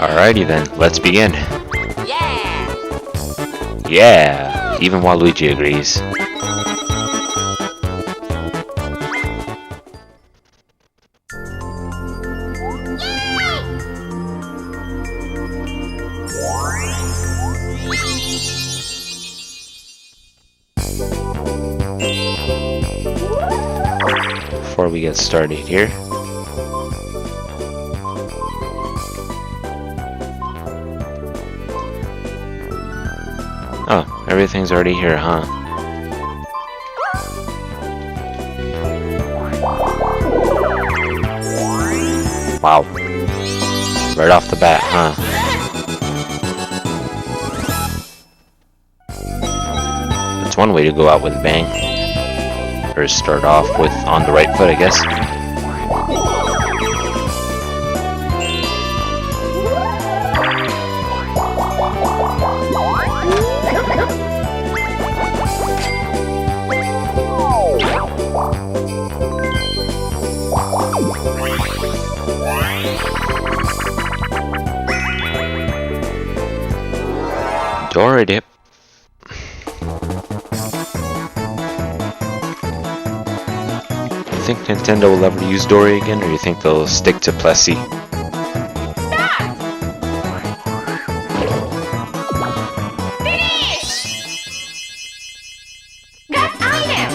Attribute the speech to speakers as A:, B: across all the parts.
A: Alrighty then, let's begin.
B: Yeah!
A: Yeah! Even Waluigi agrees. Before we get started here, oh, everything's already here, huh? Wow. Right off the bat, huh? That's one way to go out with a bang. Or start off with on the right foot, I guess. Dora dip. You think Nintendo will ever use Dory again, or you think they'll stick to Plessy?
B: Finish! Got item!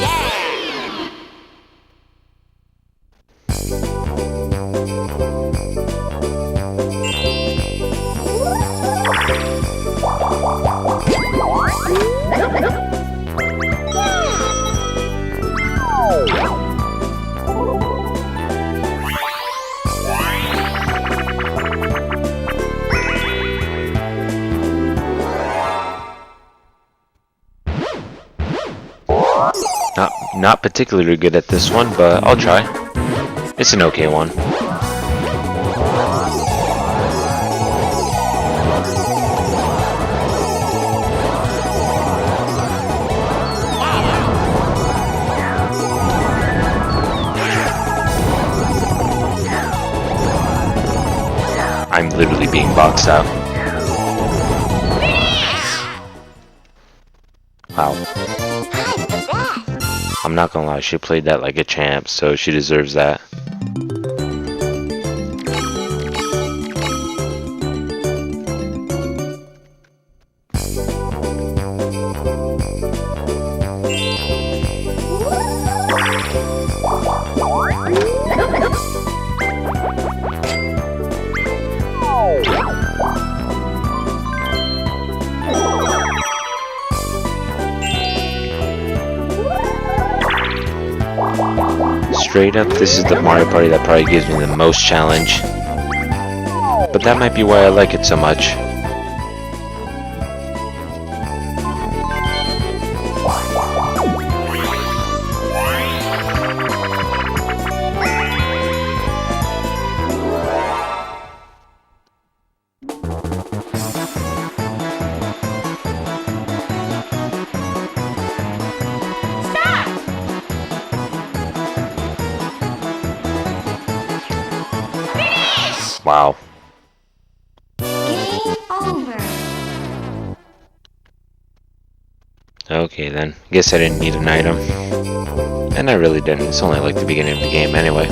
B: Yeah!
A: Not particularly good at this one, but I'll try. It's an okay one. I'm literally being boxed out. Wow. I'm not gonna lie, she played that like a champ, so she deserves that. Straight up, this is the Mario Party that probably gives me the most challenge. But that might be why I like it so much. Wow.
B: Game over.
A: Okay then, guess I didn't need an item. And I really didn't, it's only like the beginning of the game anyway.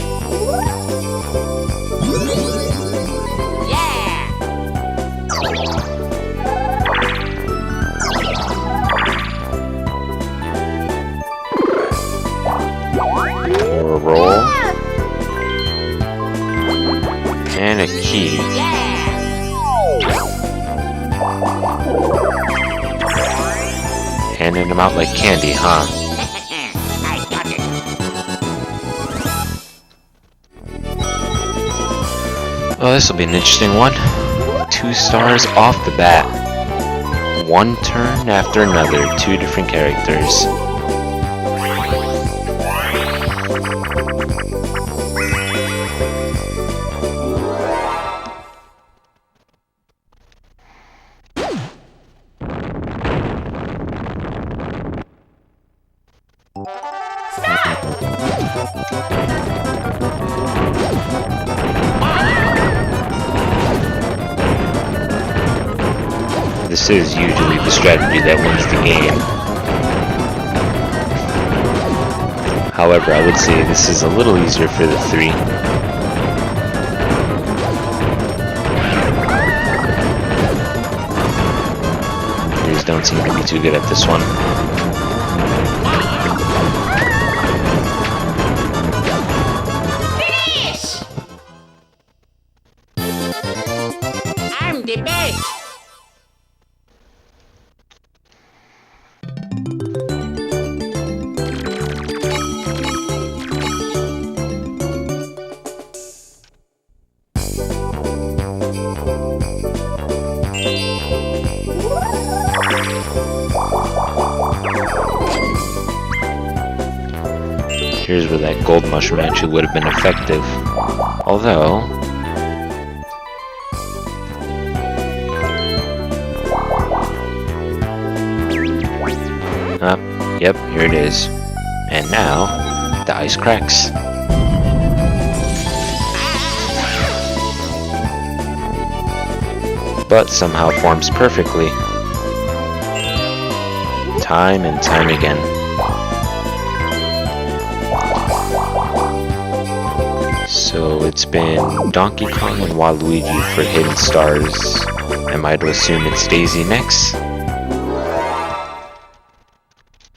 A: Or a roll. And a key. Handing them out like candy, huh?
B: I got it.
A: Oh, this will be an interesting one. 2 stars off the bat. One turn after another, 2 different characters. This is usually the strategy that wins the game. However, I would say this is a little easier for the 3. Players don't seem to be too good at this one.
B: Finish! I'm the best.
A: Here's where that gold mushroom actually would have been effective. Although... yep, here it is. And now, the ice cracks. But somehow forms perfectly. Time and time again. So it's been Donkey Kong and Waluigi for hidden stars. Am I to assume it's Daisy next?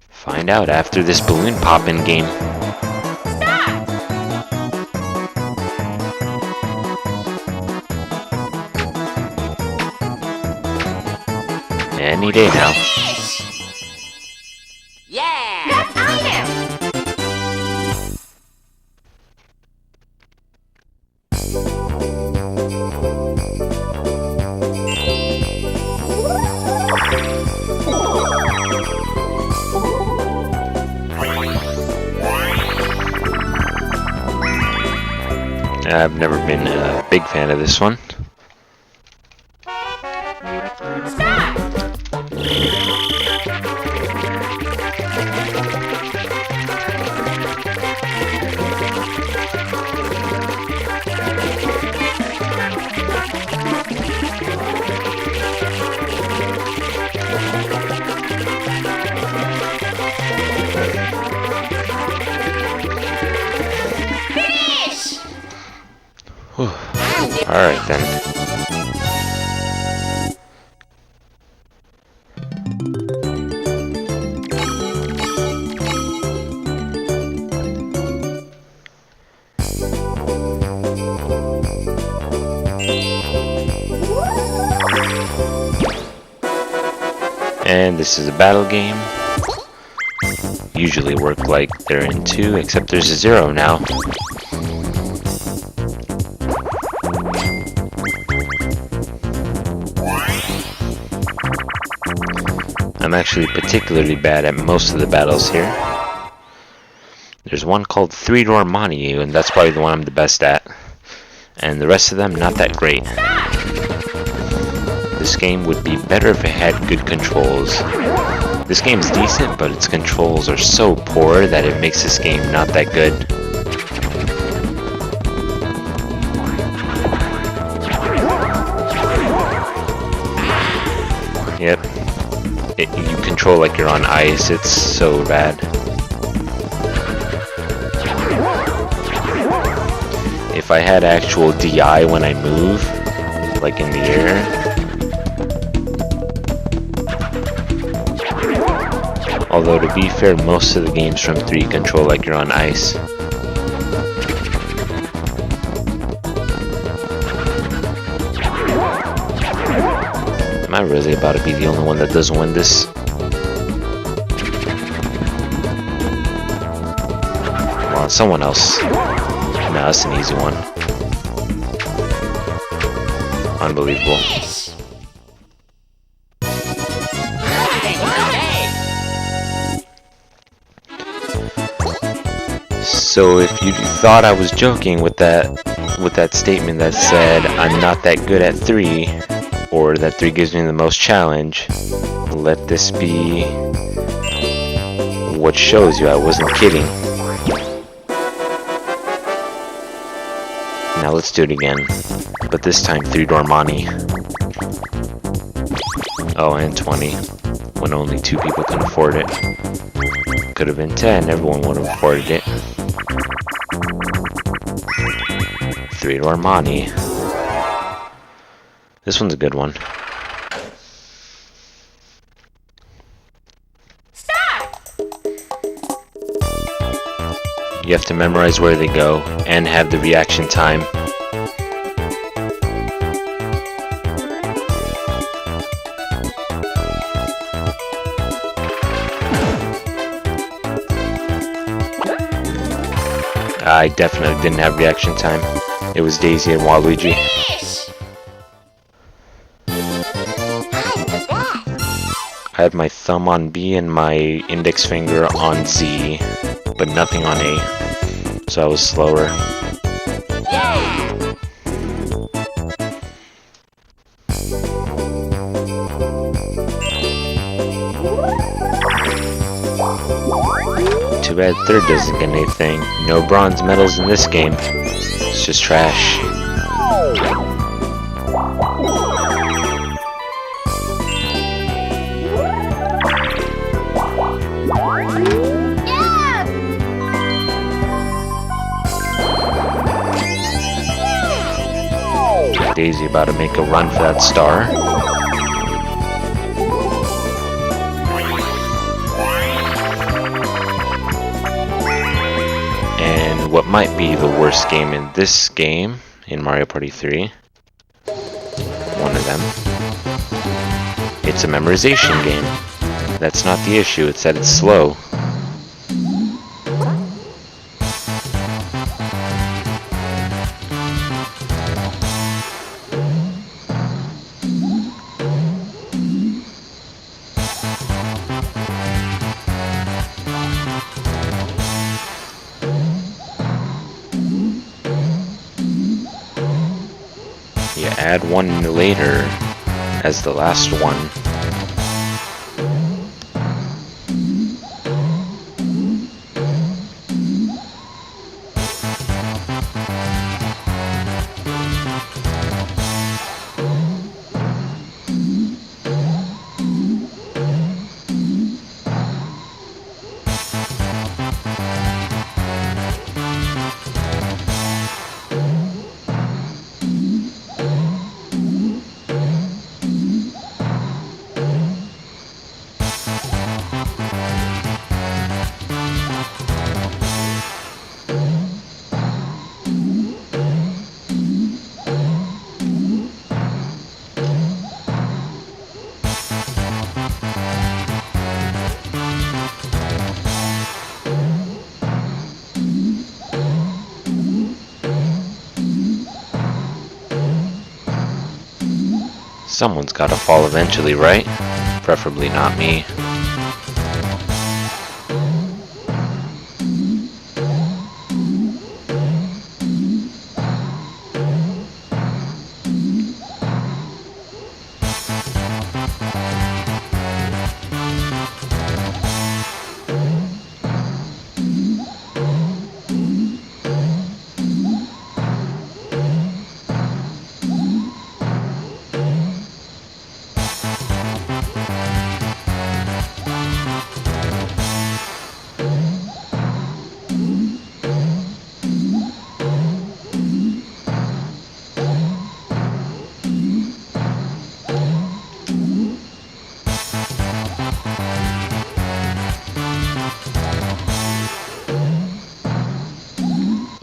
A: Find out after this balloon poppin' game. Any day now.
B: Yeah! Yes, I am!
A: I've never been a big fan of this one. Alright then. And this is a battle game. Usually work like they're in 2, except there's a 0 now. I'm actually particularly bad at most of the battles here. There's one called 3-Door Montague, and that's probably the one I'm the best at. And the rest of them, not that great. This game would be better if it had good controls. This game's decent, but its controls are so poor that it makes this game not that good. Yep. You control like you're on ice, it's so bad. If I had actual DI when I move, like in the air, although to be fair, most of the games from 3 control like you're on ice. Am I really about to be the only one that doesn't win this? Well, someone else. No, that's an easy one. Unbelievable. So if you thought I was joking with that statement that said I'm not that good at 3, or that 3 gives me the most challenge, let this be what shows you I wasn't kidding. Now let's do it again, but this time 3-door money. Oh, and 20, when only 2 people can afford it. Could have been 10, everyone would have afforded it. 3-door money. This one's a good one. You have to memorize where they go and have the reaction time. I definitely didn't have reaction time. It was Daisy and Waluigi.
B: Fish. I'm the best.
A: I had my thumb on B and my index finger on Z, but nothing on A, so I was slower.
B: Yeah.
A: Too bad third doesn't get anything. No bronze medals in this game. It's just trash. Daisy about to make a run for that star. And what might be the worst game in this game, in Mario Party 3, one of them, it's a memorization game. That's not the issue, it's that it's slow. You add one later as the last one. Someone's gotta fall eventually, right? Preferably not me.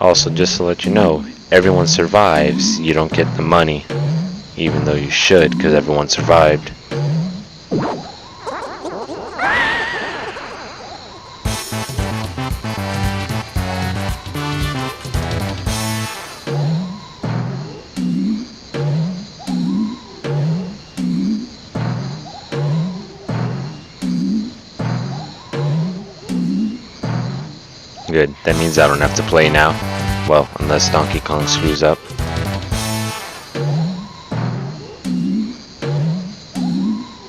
A: Also, just to let you know, everyone survives, you don't get the money. Even though you should, because everyone survived. Good, that means I don't have to play now. Well, unless Donkey Kong screws up.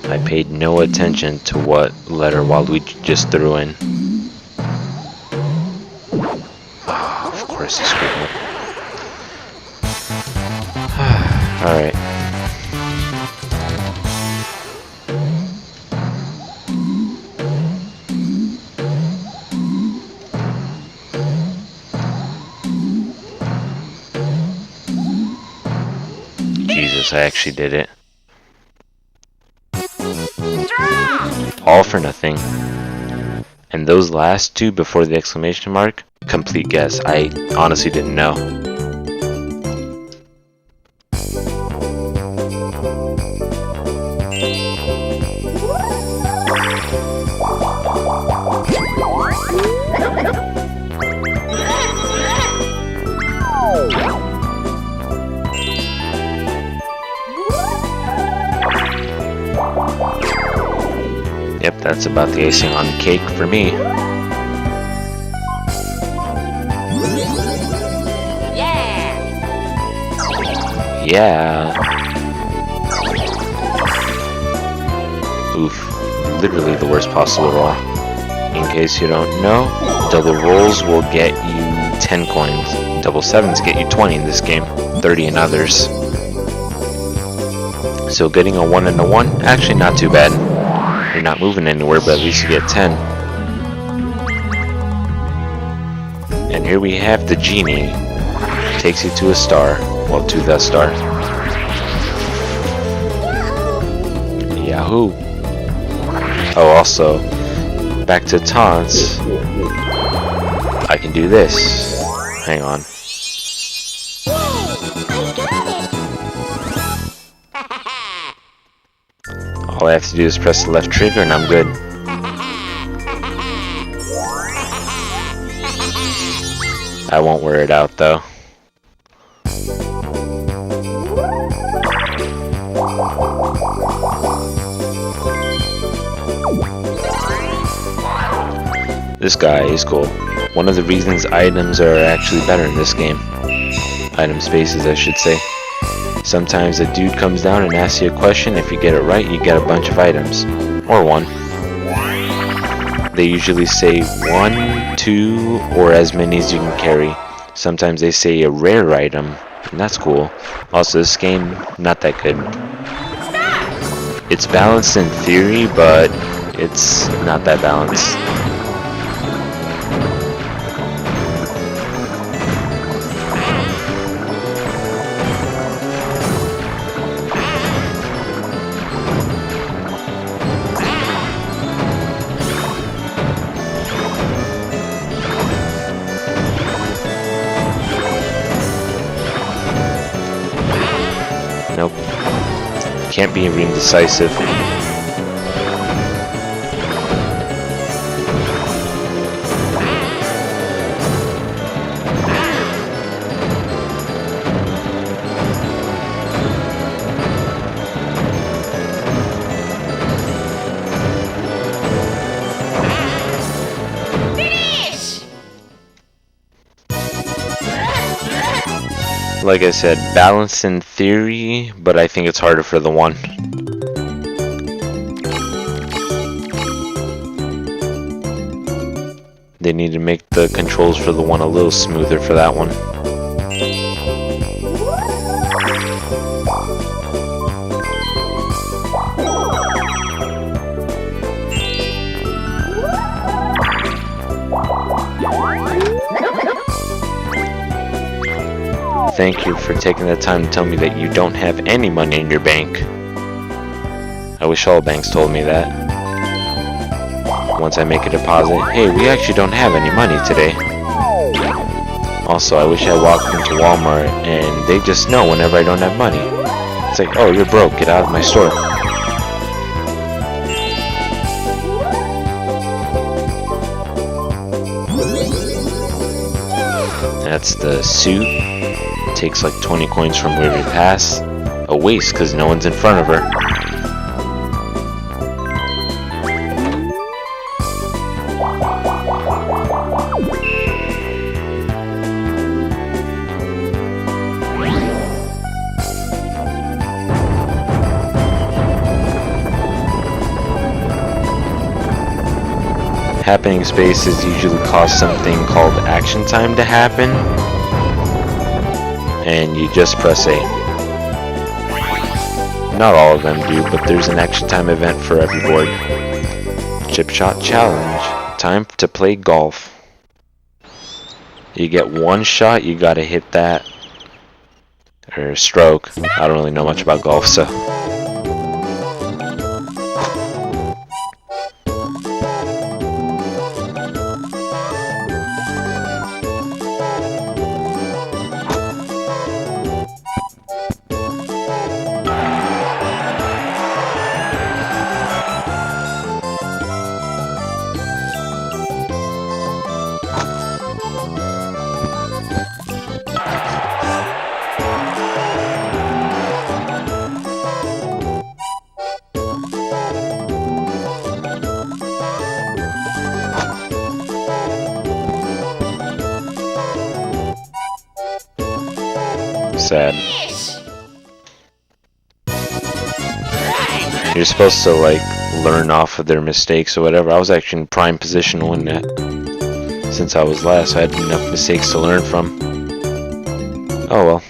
A: I paid no attention to what letter Waluigi just threw in. Oh, of course he screwed up. Alright. Jesus, I actually did it. All for nothing. And those last two before the exclamation mark, complete guess. I honestly didn't know. Yep, that's about the icing on the cake for me. Yeah. Oof. Literally the worst possible roll. In case you don't know, double rolls will get you 10 coins. Double sevens get you 20 in this game, 30 in others. So getting a 1 and a 1, actually not too bad. You're not moving anywhere, but at least you get 10. And here we have the genie. Takes you to a star. Well, to the star. Yahoo! Oh, also, back to taunts. I can do this. Hang on. All I have to do is press the left trigger and I'm good. I won't wear it out though. This guy is cool. One of the reasons items are actually better in this game. Item spaces, I should say. Sometimes a dude comes down and asks you a question. If you get it right, you get a bunch of items. Or one. They usually say 1, 2, or as many as you can carry. Sometimes they say a rare item, and that's cool. Also, this game, not that good. It's balanced in theory, but it's not that balanced. Nope. Can't be indecisive. Like I said, balance in theory, but I think it's harder for the 1. They need to make the controls for the 1 a little smoother for that one. Thank you for taking the time to tell me that you don't have any money in your bank. I wish all banks told me that. Once I make a deposit, hey, we actually don't have any money today. Also, I wish I walked into Walmart and they just know whenever I don't have money. It's like, oh, you're broke, get out of my store. That's the suit. Takes like 20 coins from where we pass. A waste because no one's in front of her. Happening spaces usually cause something called action time to happen. And you just press A. Not all of them do, but there's an action time event for every board. Chip shot challenge. Time to play golf. You get one shot, you gotta hit that. Or stroke. I don't really know much about golf, so. Sad. You're supposed to like learn off of their mistakes or whatever. I was actually in prime position to win that. Since I was last, I had enough mistakes to learn from. Oh well.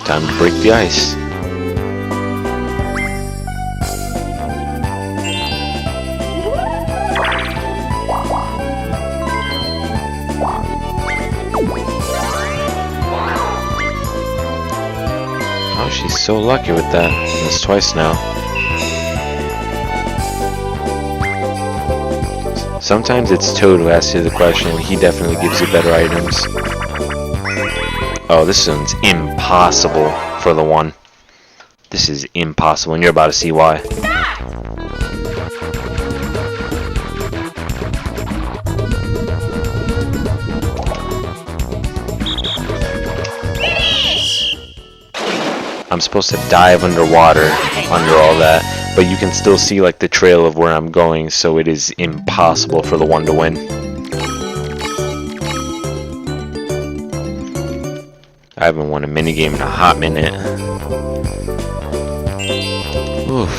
A: Time to break the ice. Oh, she's so lucky with that. That's twice now. Sometimes it's Toad who asks you the question, and he definitely gives you better items. Oh, this one's impossible for the one. This is impossible, and you're about to see why. I'm supposed to dive underwater under all that, but you can still see like the trail of where I'm going, so it is impossible for the one to win. I haven't won a minigame in a hot minute. Oof.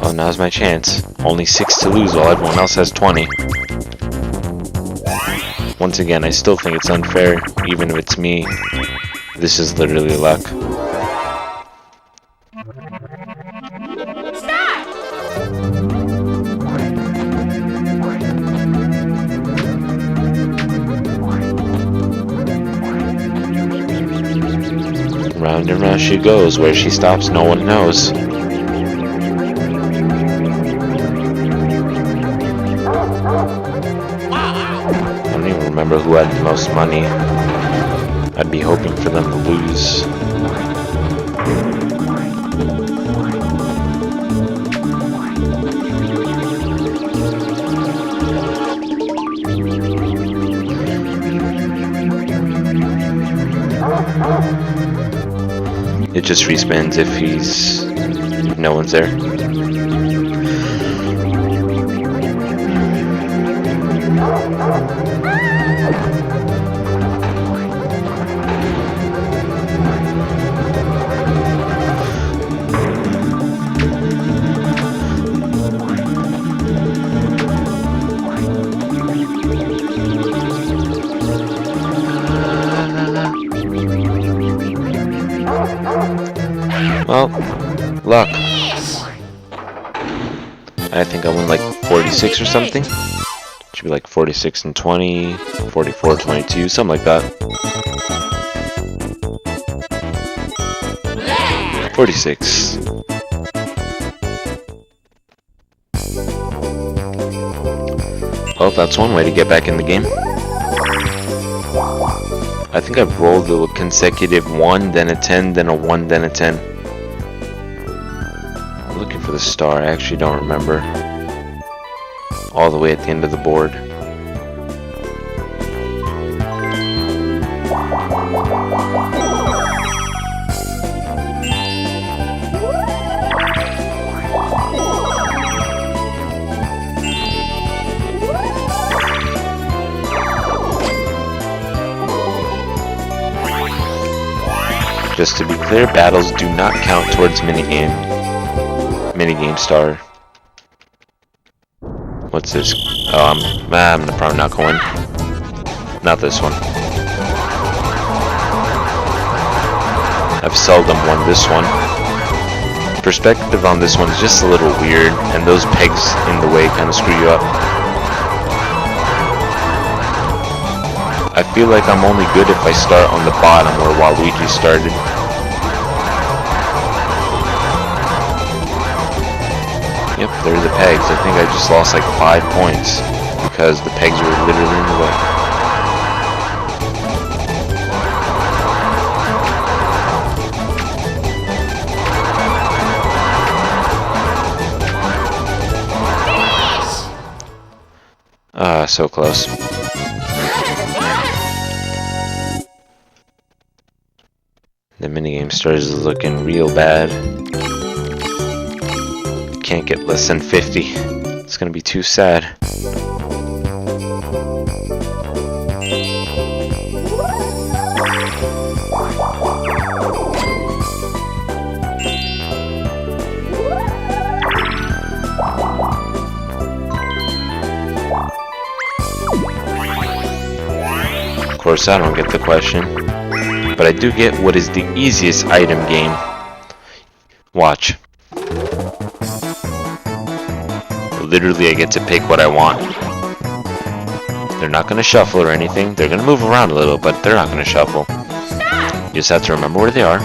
A: Oh, now's my chance. Only 6 to lose while everyone else has 20. Once again, I still think it's unfair, even if it's me. This is literally luck. Round and round she goes, where she stops no one knows. I don't even remember who had the most money. I'd be hoping for them to lose. It just respins if no one's there. Well, luck. I think I won like 46 or something. Should be like 46 and 20, 44, 22, something like that. 46. Well, that's one way to get back in the game. I think I've rolled a consecutive 1, then a 10, then a 1, then a 10. I'm looking for the star, I actually don't remember. All the way at the end of the board. Just to be clear, battles do not count towards minigame star. What's this? Oh, I'm probably not going. Not this one. I've seldom won this one. Perspective on this one is just a little weird, and those pegs in the way kind of screw you up. I feel like I'm only good if I start on the bottom where Waluigi started. Yep, there are the pegs. I think I just lost like 5 points because the pegs were literally in the way. So close. The minigame stars is looking real bad. Can't get less than 50. It's gonna be too sad. Of course, I don't get the question. But I do get what is the easiest item game. Watch. Literally, I get to pick what I want. They're not going to shuffle or anything. They're going to move around a little, but they're not going to shuffle. You just have to remember where they are.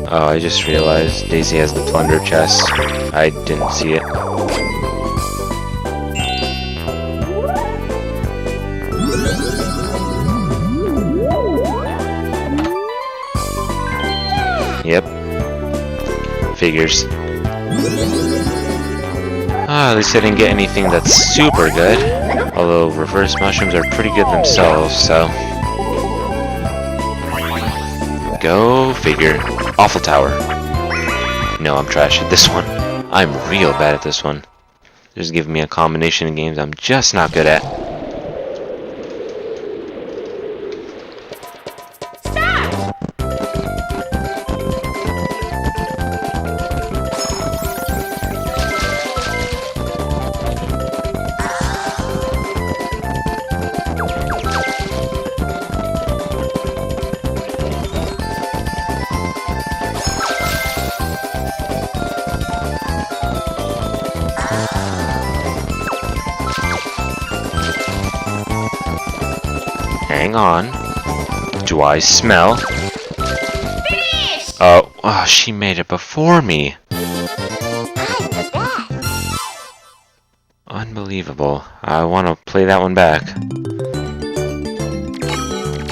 A: Oh, I just realized Daisy has the plunder chest. I didn't see it. Yep. Figures. At least I didn't get anything that's super good. Although reverse mushrooms are pretty good themselves, so... Go figure. Awful Tower. No, I'm trash at this one. I'm real bad at this one. Just giving me a combination of games I'm just not good at. Hang on. Do I smell? Oh, she made it before me. Unbelievable. I want to play that one back.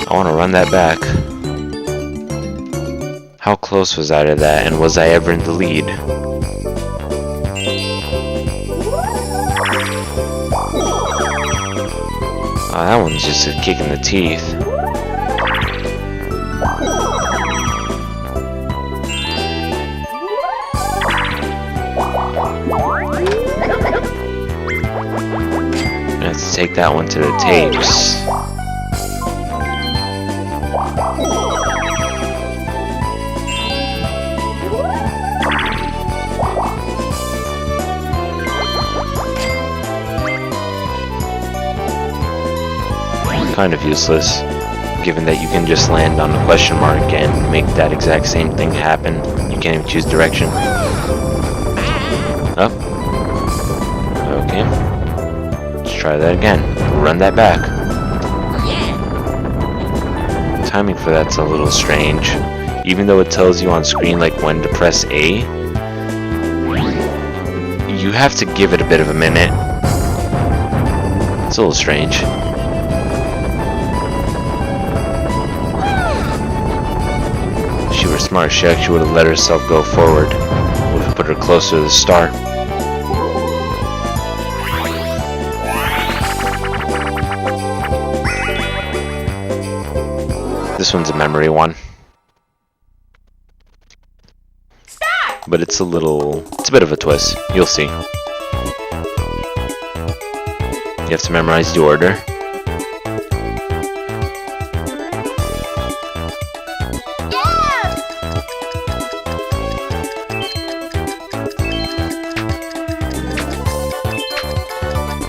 A: I want to run that back. How close was I to that, and was I ever in the lead? Oh, that one's just a kick in the teeth. Let's take that one to the tapes. Kind of useless, given that you can just land on a question mark and make that exact same thing happen. You can't even choose direction. Oh. Okay. Let's try that again. Run that back. Timing for that's a little strange. Even though it tells you on screen like when to press A, you have to give it a bit of a minute. It's a little strange. If she were smart, she actually would have let herself go forward. Would have put her closer to the start. This one's a memory one. But it's a bit of a twist. You'll see. You have to memorize the order.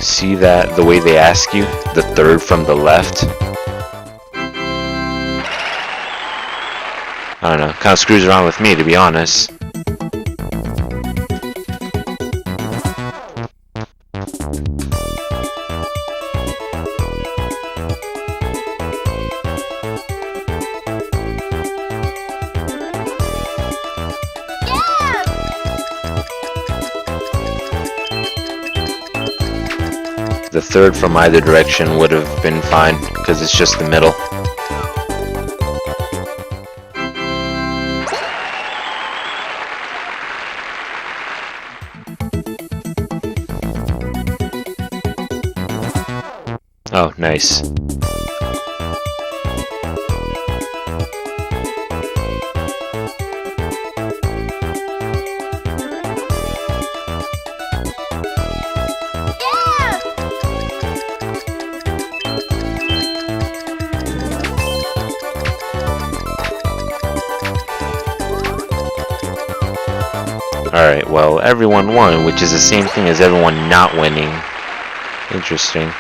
A: See that the way they ask you, the third from the left? I don't know, kind of screws around with me, to be honest. The third from either direction would have been fine, because it's just the middle. Oh, nice. Alright, well, everyone won, which is the same thing as everyone not winning. Interesting.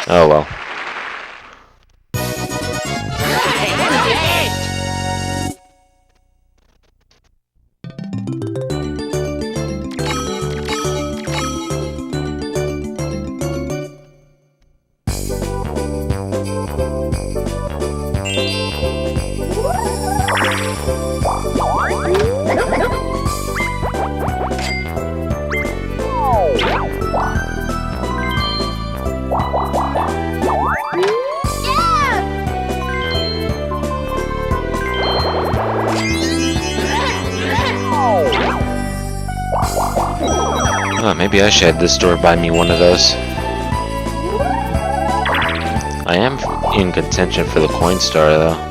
A: Oh well. Oh, maybe I should have this store buy me one of those. I am in contention for the coin star though.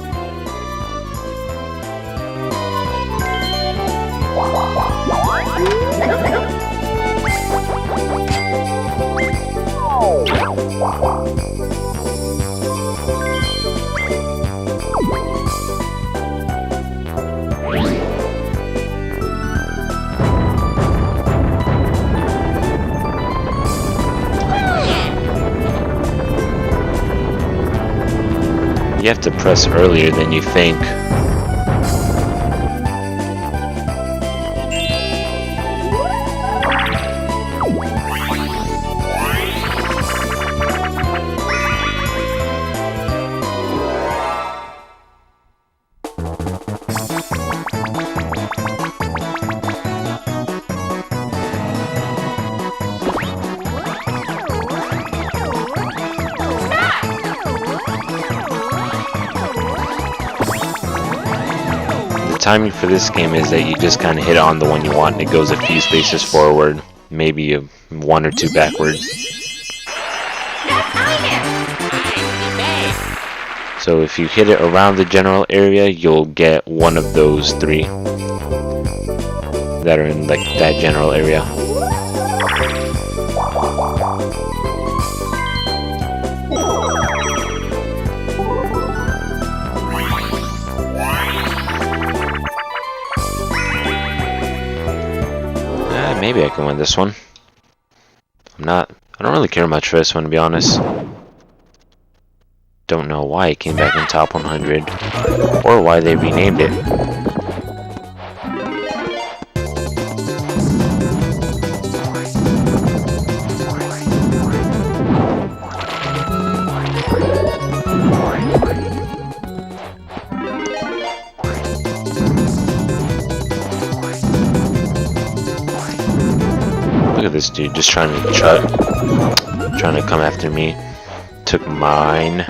A: You have to press earlier than you think. Timing for this game is that you just kind of hit on the one you want and it goes a few spaces forward, maybe a 1 or 2 backward. So if you hit it around the general area, you'll get one of those 3 that are in like that general area. Maybe I can win this one. I don't really care much for this one, to be honest. Don't know why it came back in top 100 or why they renamed it. at this dude, just trying to come after me. Took mine.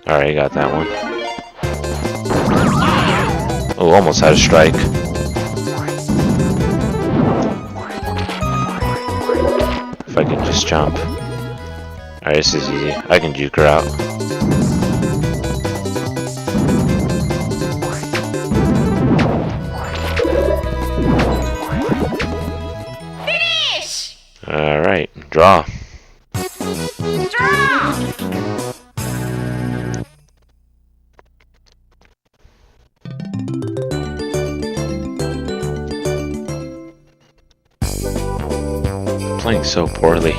A: Alright, got that one. Oh, almost had a strike. If I can just jump. Alright, this is easy. I can juke her out.
B: Finish!
A: Alright, draw.
B: Draw!
A: Playing so poorly.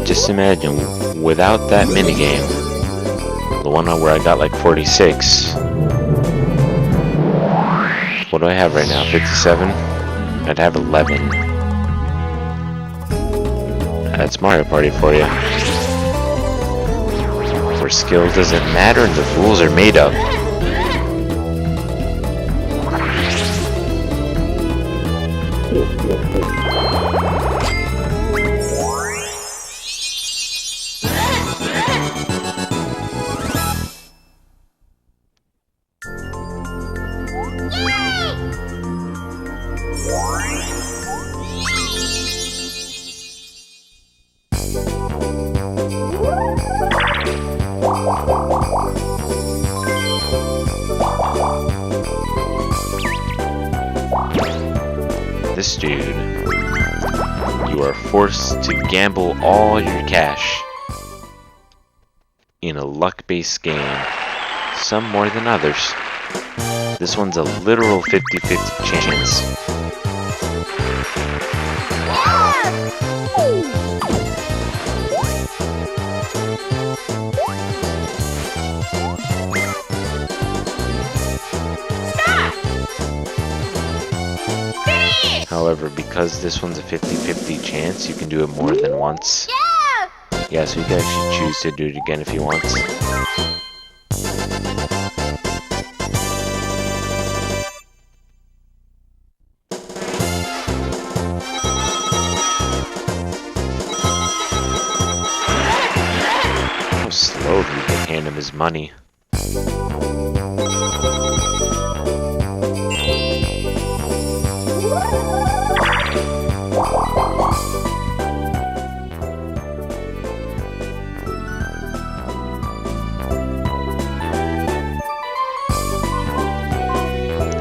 A: Just imagine, without that minigame, the one where I got like 46. What do I have right now? 57? I'd have 11. That's Mario Party for you. Where skill doesn't matter and the rules are made up. This dude, you are forced to gamble all your cash in a luck-based game, some more than others. This one's a literal 50-50 chance. However, because this one's a 50-50 chance, you can do it more than once. Yeah, so you can actually choose to do it again if you want. How slowly you can hand him his money.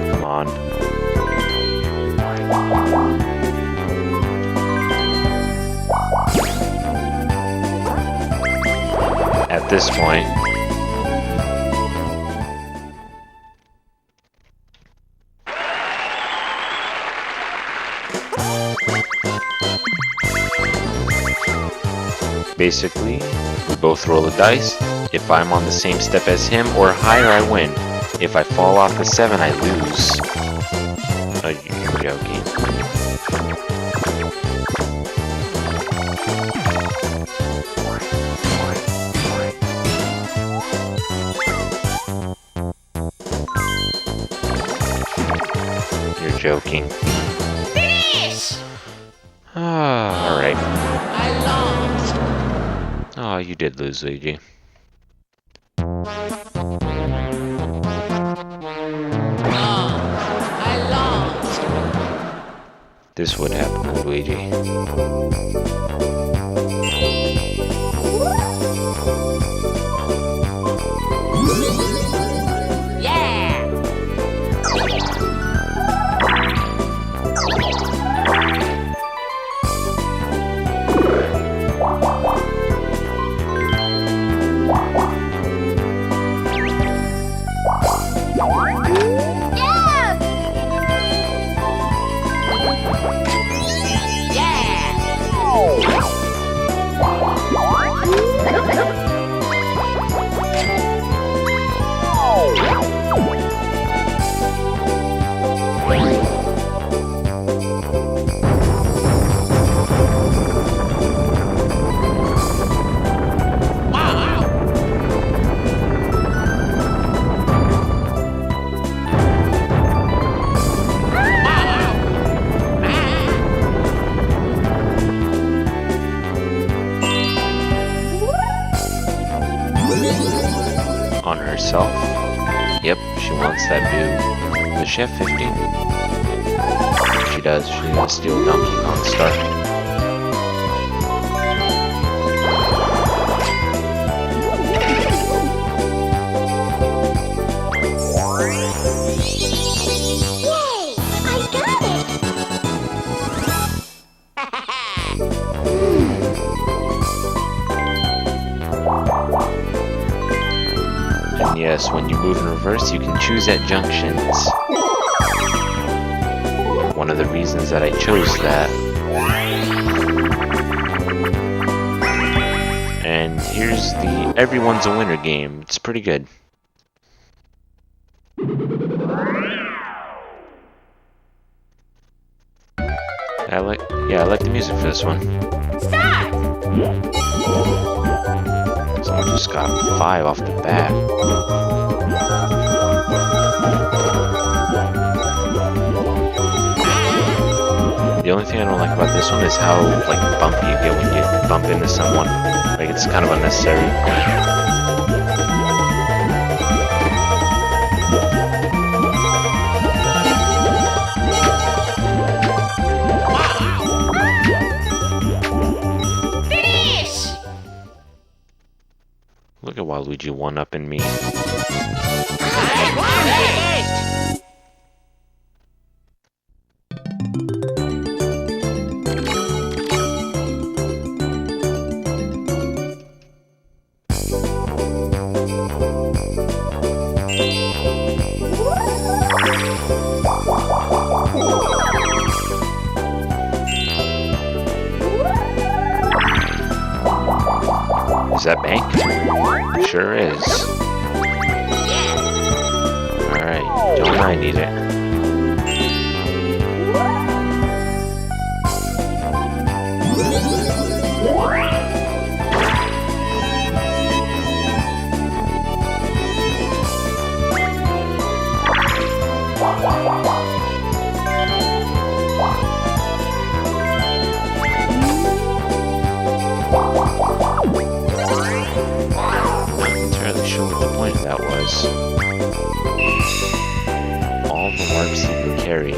A: Come on. At this point, basically, we both roll a dice. If I'm on the same step as him or higher, I win. If I fall off the 7, I lose. Oh, you're joking. You're joking.
B: Finish!
A: Ah, alright.
B: I lost.
A: Oh, you did lose, Luigi.
B: I lost.
A: This would happen to Luigi.
B: Yeah! Yeah!
A: herself. Yep, she wants that dude. Does she have 50? She does. She's gonna steal Donkey Kong Star. And yes, when you move in reverse, you can choose at junctions. One of the reasons that I chose that. And here's the Everyone's a Winner game. It's pretty good. I like the music for this one.
B: Start!
A: Someone just got 5 off the bat. The only thing I don't like about this one is how like bumpy you get when you bump into someone. Like it's kind of unnecessary.
B: Finish!
A: Look at Waluigi one-upping me.
B: I want it!
A: Is that bank? Sure is. Alright, don't I need it. That was all the warps he can carry.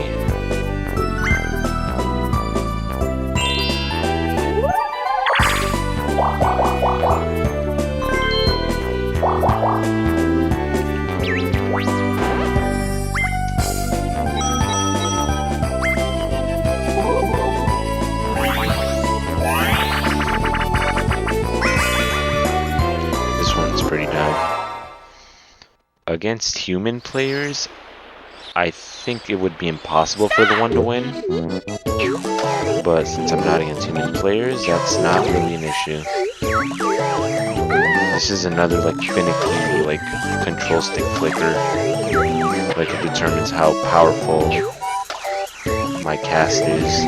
A: This one's pretty dumb. Against human players, I think it would be impossible for the one to win. But since I'm not against human players, that's not really an issue. This is another like finicky like control stick flicker. Like it determines how powerful my cast is.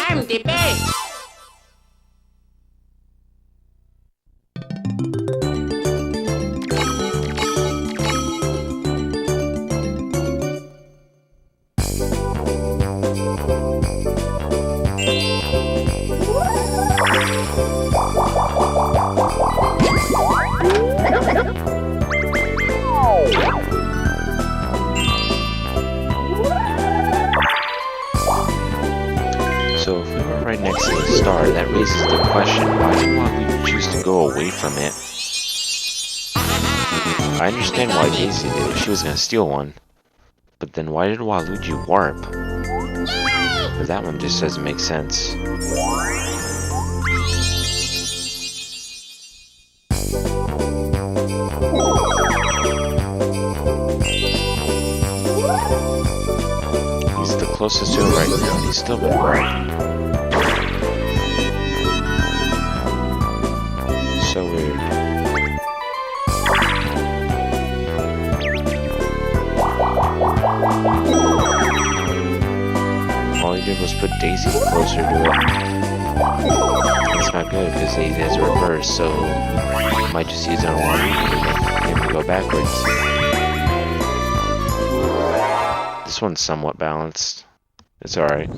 B: I'm the best!
A: So if we were right next to the star, that raises the question, why did Waluigi choose to go away from it? I understand why Daisy did if she was gonna steal one. But then why did Waluigi warp? But that one just doesn't make sense. He's the closest to it right now, and he's still been right. So weird. All he did was put Daisy closer to it. It's not good because Daisy has a reverse, so he might just use it on Waluigi to make him go go backwards. This one's somewhat balanced. It's alright.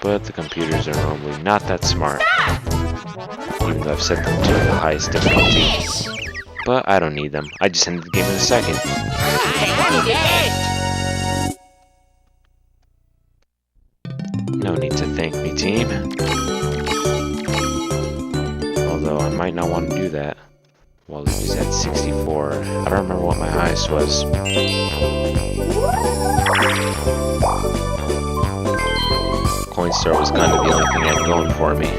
A: But the computers are normally not that smart. Even though I've set them to the highest difficulty.
B: Finish!
A: But I don't need them. I just ended the game in a second.
B: I did it!
A: No need to thank me, team. Although I might not want to do that. While Luigi's at 64. I don't remember what my highest was. Coinstar was kind of the only thing I had going for me.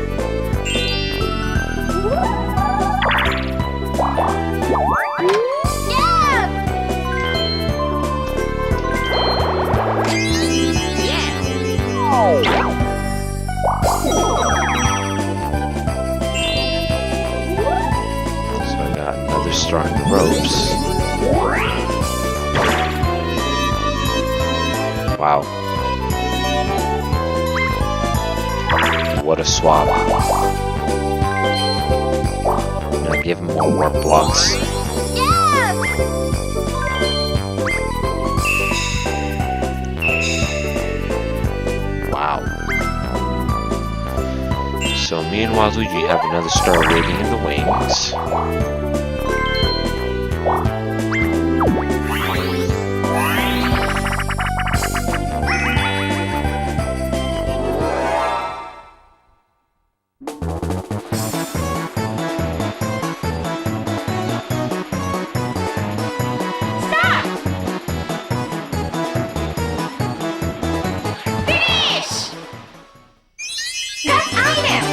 A: So I got another star in the ropes. Wow. What a swap. Now give him more warp blocks. Wow. So me and Waluigi have another star waiting in the wings.
B: Finish! That item!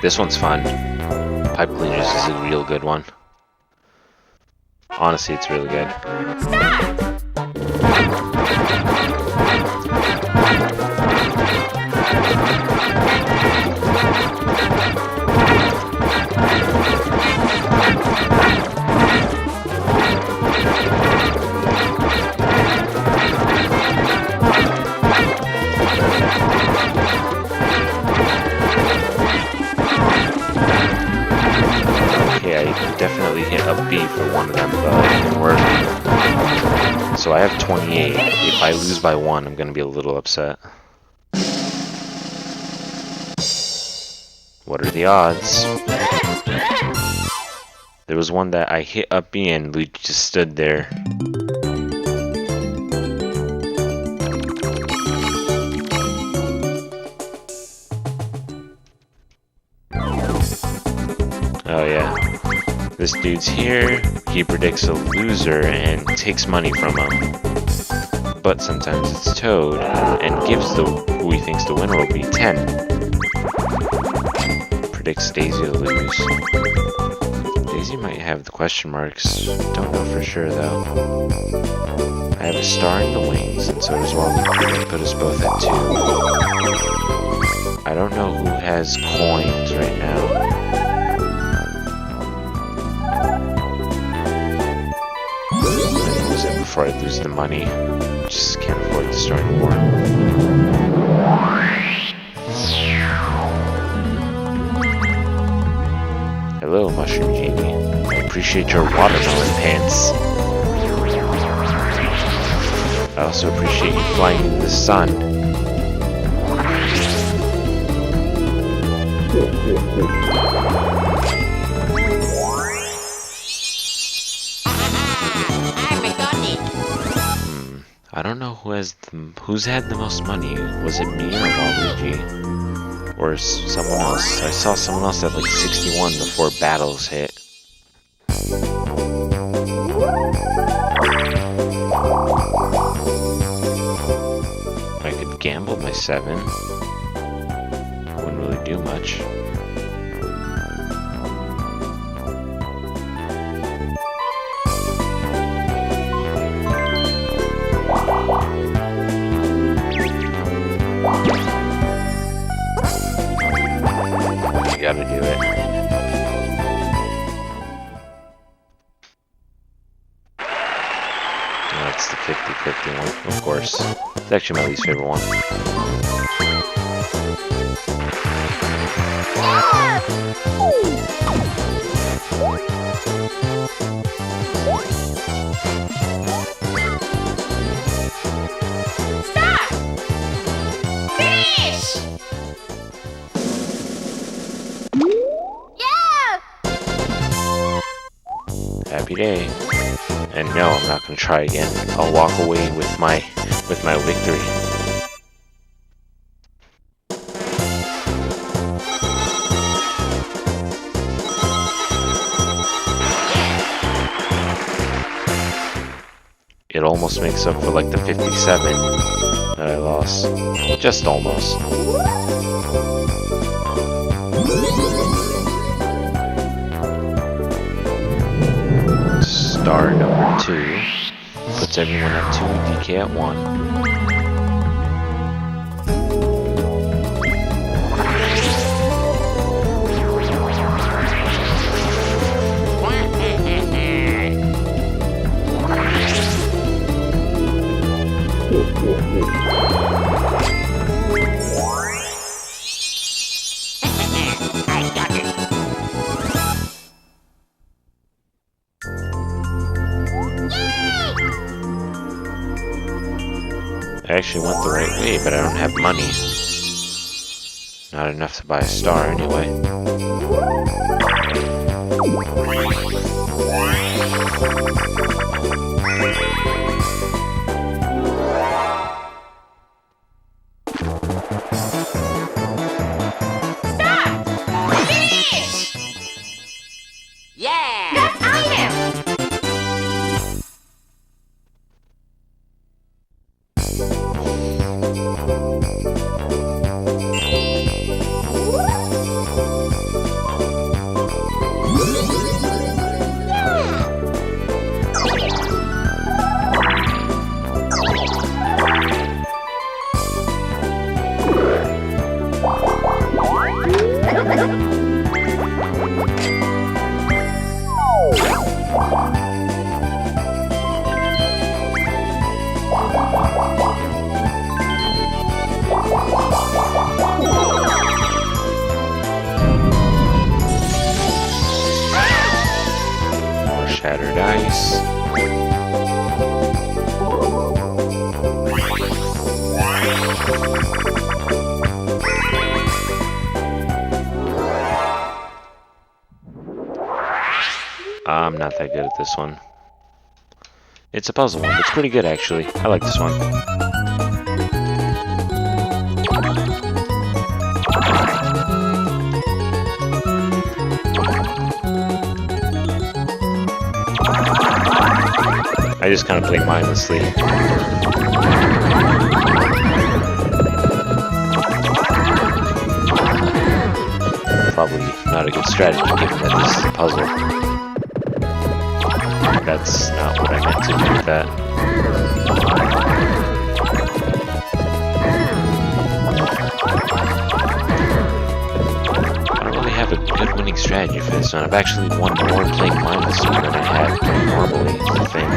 A: This one's fun. Pipe Cleaners is a real good one. Honestly, it's really good. Okay, I definitely hit a B for one of them, but it didn't work. So I have 28. If I lose by 1, I'm gonna be a little upset. What are the odds? There was one that I hit up B and Luigi just stood there. Oh yeah. This dude's here, he predicts a loser and takes money from him. But sometimes it's Toad, and gives who he thinks the winner will be 10. Predicts Daisy to lose. Daisy might have the question marks, don't know for sure though. I have a star in the wings, and so does Waluigi, that put us both at 2. I don't know who has coins right now. Before I lose the money. Just can't afford to start a war. Hello, Mushroom Genie. I appreciate your watermelon pants. I also appreciate you flying in the sun. I don't know who's had the most money. Was it me or Waluigi? Or someone else? I saw someone else at like 61 before battles hit. I could gamble my 7. Wouldn't really do much. Gotta do it. 50-50 one, of course. It's actually my least favorite one.
B: Stop! Finish! Yeah!
A: Happy day. And no, I'm not gonna try again. I'll walk away with my victory. It almost makes up for like the 57 that I lost. Just almost. Star number 2 puts everyone at 2, DK at 1.
B: I got it.
A: I actually went the right way, but I don't have money. Not enough to buy a star anyway.
B: Stop! Finish! Yeah! That item!
A: More shattered ice. I'm not that good at this one. It's a puzzle one. It's pretty good, actually. I like this one. I just kind of play mindlessly. Probably not a good strategy given that this is a puzzle. That's not what I meant to do with that. I don't really have a good winning strategy for this one. I've actually won more playing mindlessly than I have playing normally, is the thing.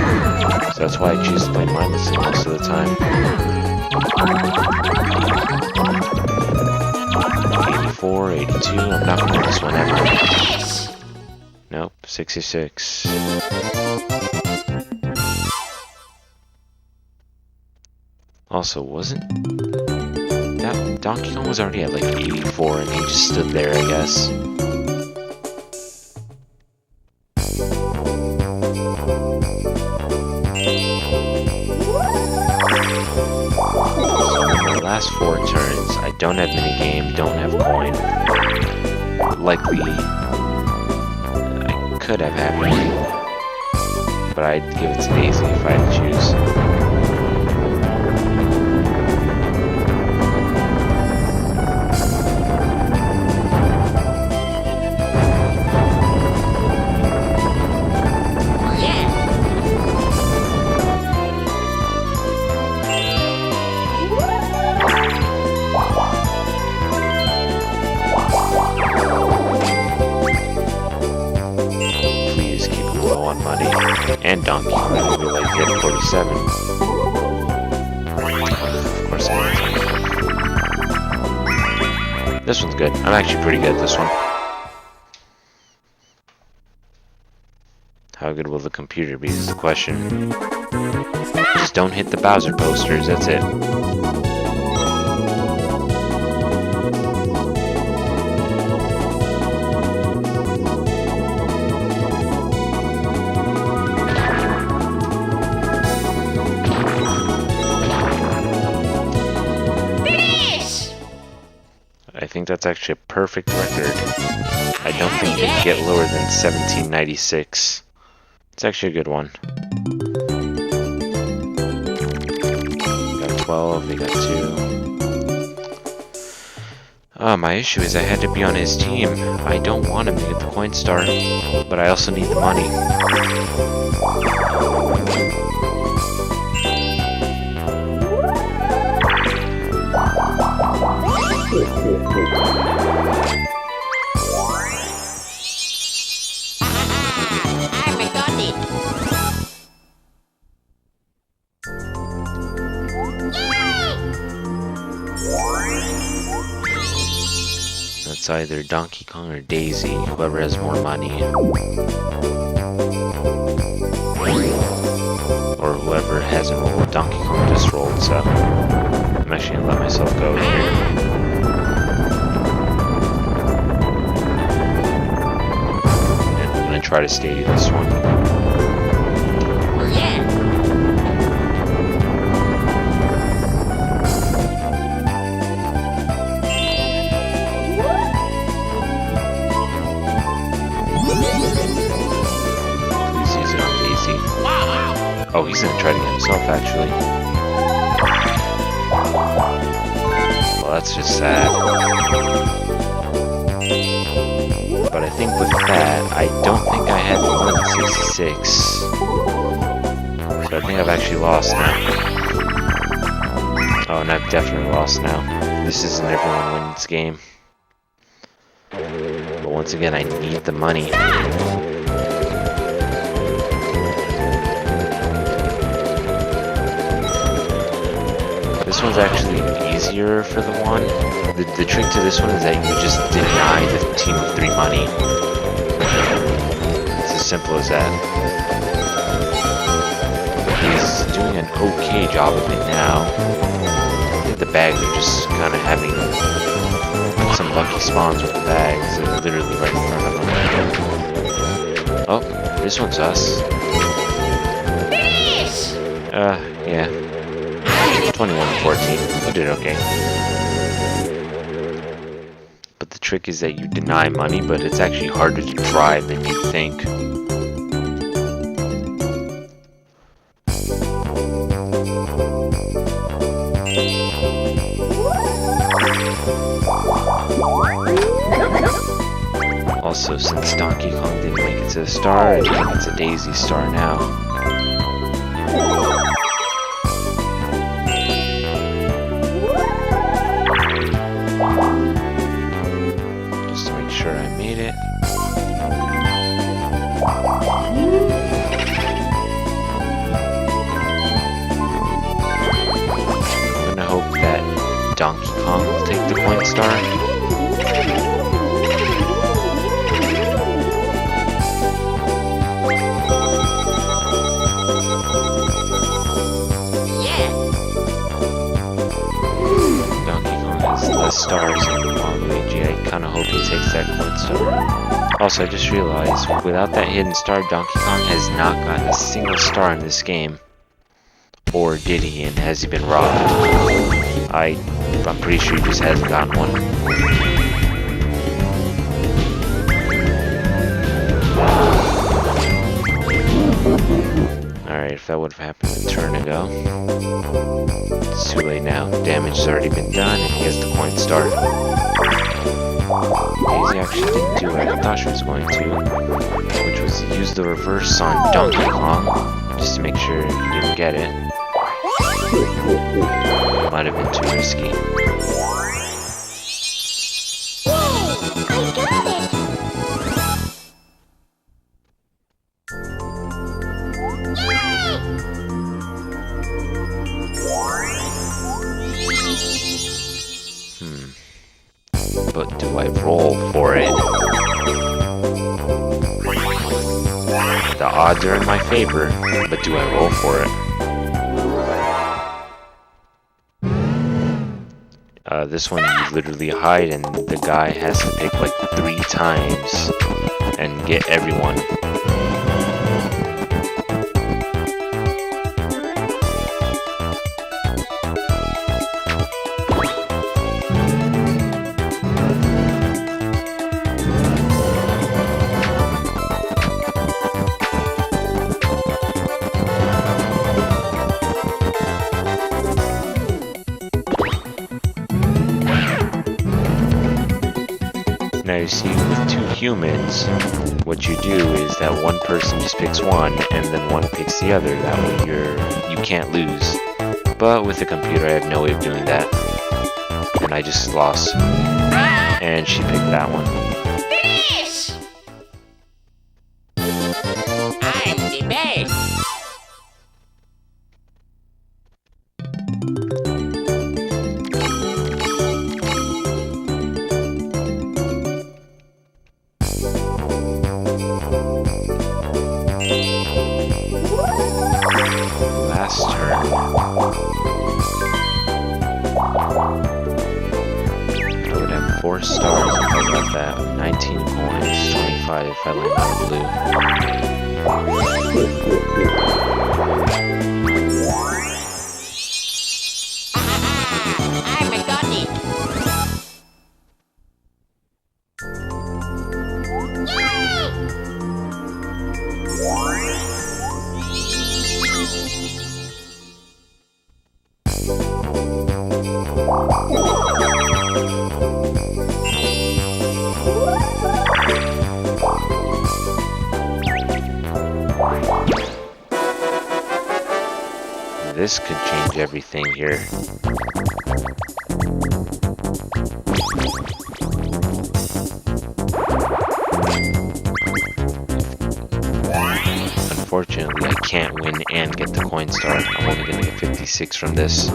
A: So that's why I choose to play mindlessly most of the time. 84, 82, I'm not winning this one ever. Nope, 66. Also, wasn't that Donkey Kong was already at like 84 and he just stood there, I guess. So in my last 4 turns, I don't have minigame, don't have coin. Likely, I could have happened, but I'd give it to Daisy if I had to choose. And Donkey Kong, we like hit 47. this game. This one's good. I'm actually pretty good at this one. How good will the computer be is the question. Just don't hit the Bowser posters, that's it. I think that's actually a perfect record. I don't think you can get lower than 1796. It's actually a good one. Got 12, they got 2. My issue is I had to be on his team. I don't want him to get the coin star, but I also need the money. It's either Donkey Kong or Daisy, whoever has more money. Or whoever hasn't rolled. Donkey Kong just rolled, so I'm actually gonna let myself go here. And I'm gonna try to stay this one. Oh, he's gonna try to get himself, actually. Well, that's just sad. But I think with that, I don't think I had more than 66. So I think I've actually lost now. Oh, and I've definitely lost now. This isn't everyone wins game. But once again, I need the money. This one's actually easier for the one. The trick to this one is that you just deny the team of 3 money. It's as simple as that. He's doing an okay job of it now. I think the bags are just kind of having some lucky spawns with the bags. They're literally right in front of them. Oh, this one's us. Yeah. 21-14. You did okay. But the trick is that you deny money, but it's actually harder to drive than you think. Also, since Donkey Kong didn't make it to the star, I think it's a Daisy star now. Donkey Kong will take the coin star.
B: Yeah.
A: Donkey Kong has less stars than Waluigi. I kind of hope he takes that coin star. Also, I just realized, without that hidden star, Donkey Kong has not gotten a single star in this game. Or did he, and has he been robbed? I'm pretty sure he just hasn't gotten one. Alright, if that would have happened a turn ago. It's too late now. Damage has already been done, and he has the coin star. Daisy actually didn't do what I thought she was going to, which was use the reverse on Donkey Kong, just to make sure he didn't get it. Might have been too risky.
B: Yay!
A: odds are in my favor, but do I roll for it? This one you literally hide and the guy has to pick like 3 times and get everyone. Now you see, with 2 humans, what you do is that one person just picks one, and then one picks the other. That way you can't lose. But with the computer, I have no way of doing that, and I just lost. And she picked that one.
B: Finish! I'm the best.
A: Last turn. I would have 4 stars if I got that. 19 points, 25 if I land on blue.
B: I'm a goddess.
A: This could change everything here. Unfortunately, I can't win and get the coin star. I'm only going to get 56 from this.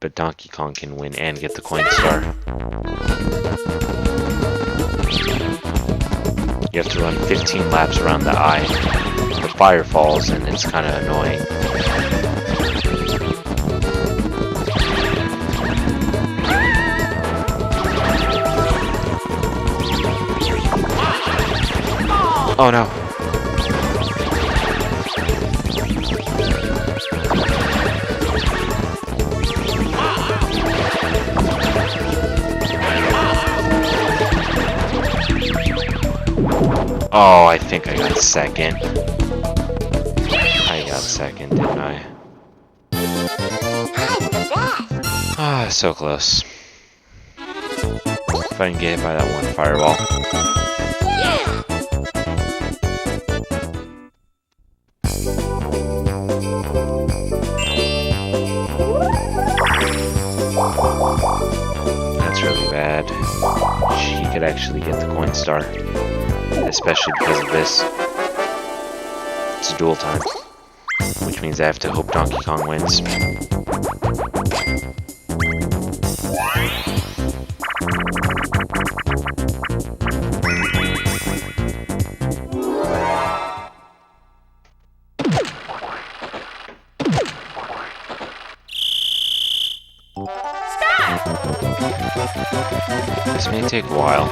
A: But Donkey Kong can win and get the coin star. You have to run 15 laps around the eye. The fire falls and it's kind of annoying. Oh no. Oh, I think I got second. I got second, didn't I? Ah, so close. If I can get hit by that one fireball. That's really bad. She could actually get the coin star. Especially because of this. It's duel time. Which means I have to hope Donkey Kong wins. This may take a while.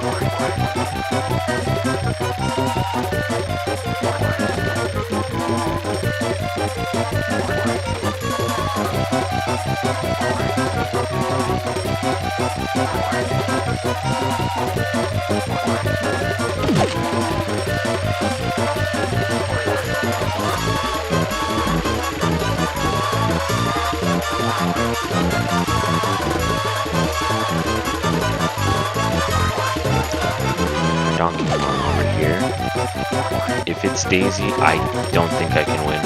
A: Donkey Kong over here. If it's Daisy, I don't think I can win.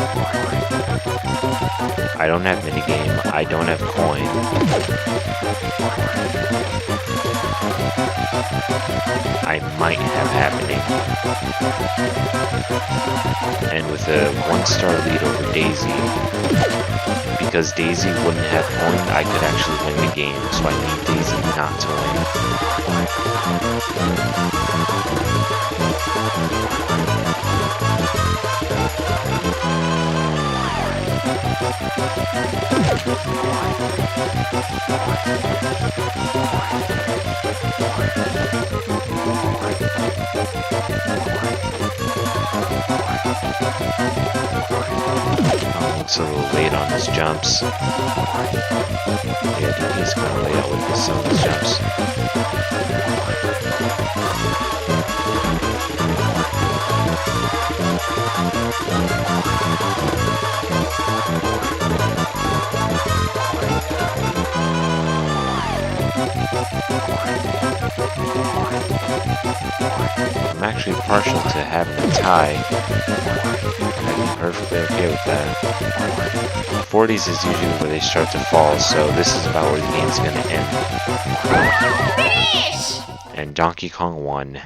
A: I don't have minigame. I don't have coin. I might have happening. And with a 1-star lead over Daisy, because Daisy wouldn't have coin, I could actually win the game. So I need Daisy not to win. Oh, looks a little late on his jumps. Yeah, dude, he's kind of late out with some of his jumps. I'm actually partial to having a tie. I'm perfectly okay with that. 40s is usually where they start to fall, so this is about where the game's gonna end.
B: Finish!
A: And Donkey Kong won.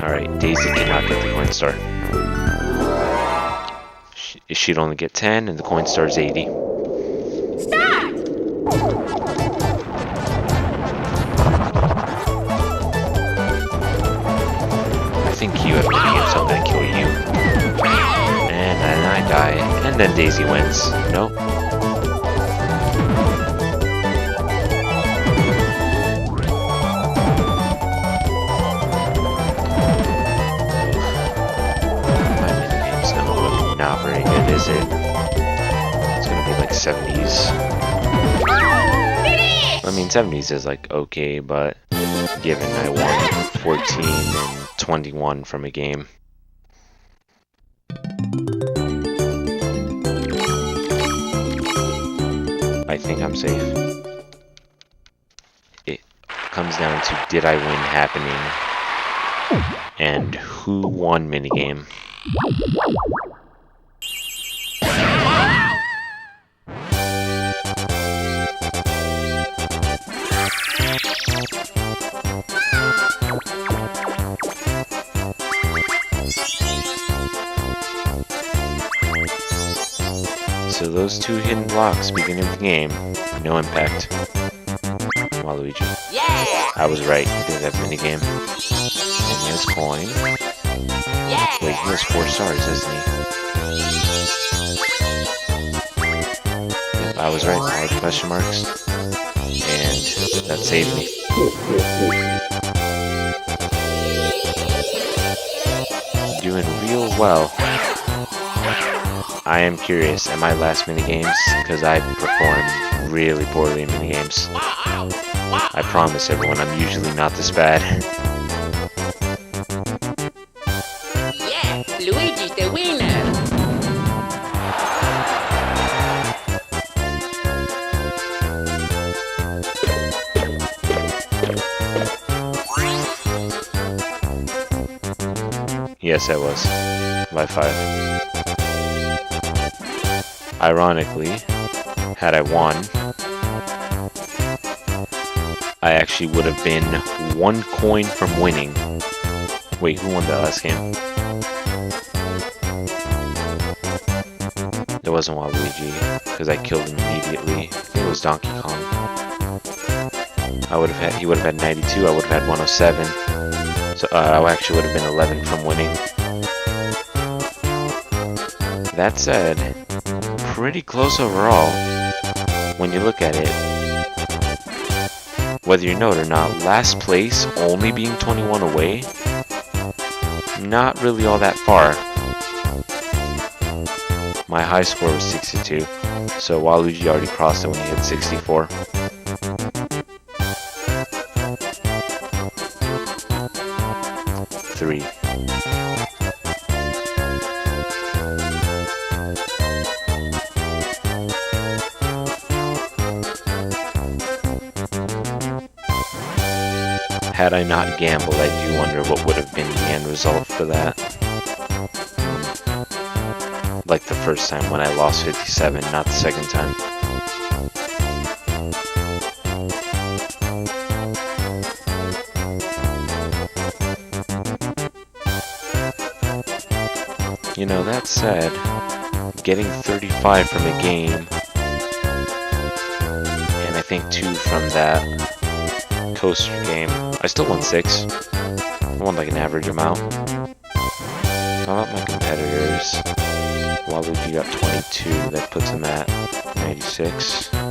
A: Alright, Daisy cannot get the coin star. She'd only get 10 and the coin star is 80.
B: Start!
A: I think you have minigames, so I'm gonna kill you. And then I die. And then Daisy wins. Nope. My minigame's not very good, is it? It's gonna be like 70s.
B: Finish!
A: I mean, 70s is like okay, but given I won 14 and 21 from a game. I think I'm safe. It comes down to did I win happening and who won minigame. So those two hidden blocks beginning of the game, no impact. Waluigi.
B: Yeah!
A: I was right, he did have minigame. And he has coin.
B: Yeah!
A: Wait, he has 4 stars, doesn't he? Yep, I was right, all the question marks. And that saved me. Doing real well. I am curious, am I last minigames? Because I perform really poorly in minigames. I promise everyone, I'm usually not this bad.
B: Yeah! Luigi's the winner!
A: Yes, I was. By 5. Ironically, had I won, I actually would have been 1 coin from winning. Wait, who won that last game? It wasn't Waluigi, because I killed him immediately. It was Donkey Kong. He would have had 92, I would have had 107. So I actually would have been 11 from winning. That said, pretty close overall when you look at it. Whether you know it or not, last place only being 21 away, not really all that far. My high score was 62, so Waluigi already crossed it when he hit 64. Three. Had I not gambled, I do wonder what would have been the end result for that. Like the first time when I lost 57, not the second time. You know, that said, getting 35 from a game. And I think 2 from that coaster game. I still won 6. I won like an average amount. How about my competitors? Waluigi got 22. That puts him at 96. 14.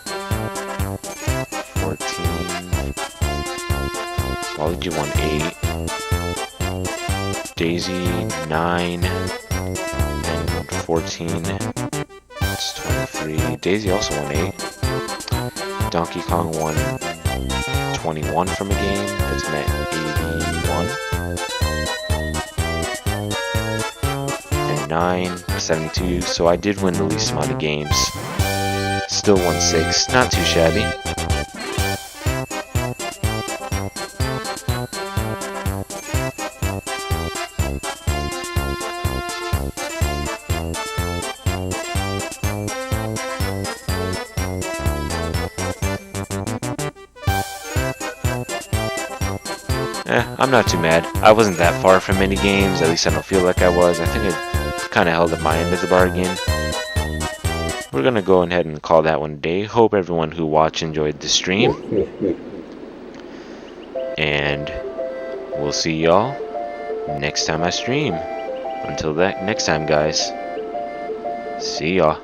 A: Waluigi won 8. Daisy 9. And 14. That's 23. Daisy also won 8. Donkey Kong won 21 from a game. Puts him at 81. 9, 72, so I did win the least amount of games. Still won 6, not too shabby. I'm not too mad. I wasn't that far from many games, at least I don't feel like I was. I think I kind of held up my end of the bargain. We're gonna go ahead and call that one a day. Hope everyone who watched enjoyed the stream. And we'll see y'all next time I stream. Until that next time, guys. See y'all.